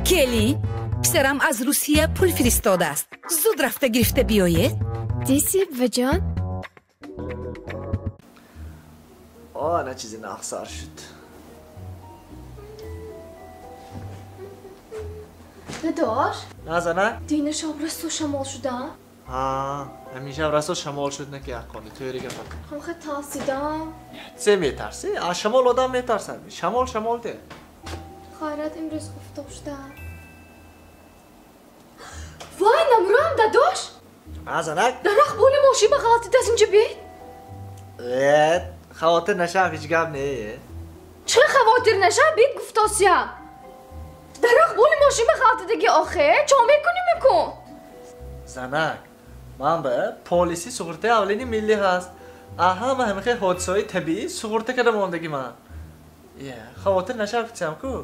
کلی پسرم از روسیه پول فرستاده است. زود رفته گرفته بیایید. دیسی و جان نه چیزی ناخسار شد. ندار؟ نه زنک؟ دینه شب رسو شمال شده؟ همیشه رسو شمال شد نه که اکنی توی ریگه فکر. هم خیلی ترسیدم. چه میترسی؟ از شمال آدم میترسن. شمال ده. خیرت امروز گفته شده. وای نمورم داداش؟ زنک؟ در اخبار ماشین به غلطی دست اینجا بید؟ خواهد نشه هیچ گم نه. چه خواهد نشه بید گفتاسیم؟ در اخبار ماشین به غلطی دیگه آخه چه میکنی؟ زنک من به پلیسی سغورته اولینی ملی هست. همه خیلی حادثه‌های طبیعی سغورته کرده ماندگی من. خواهد نشه بچم کو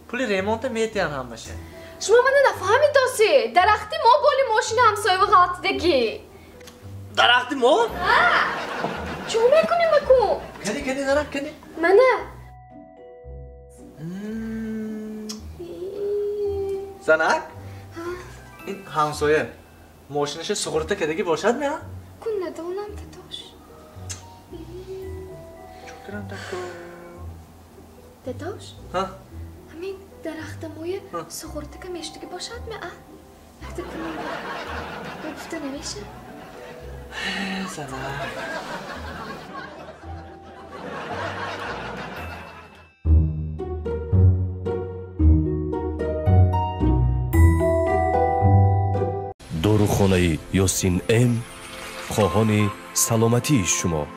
پولی ریمونت میتیان هم بشه. شما من نفهمید داستی درختی ما بالی ماشین همسایه به غلطی دیگه. درختی ما؟ چه میکنی مکو؟ کنی زنک کنی؟ منه زنک؟ این همسایه ماشینش سغورته کردگی باشد نه؟ کن ندانم داداش. چکرم دکو داداش؟ همین درخت موی سغورته که میشتگی باشد نه؟ وقتی کنیم گفته نمیشه؟ زنک داروخانه یاسین ام خواهان سلامتی شما.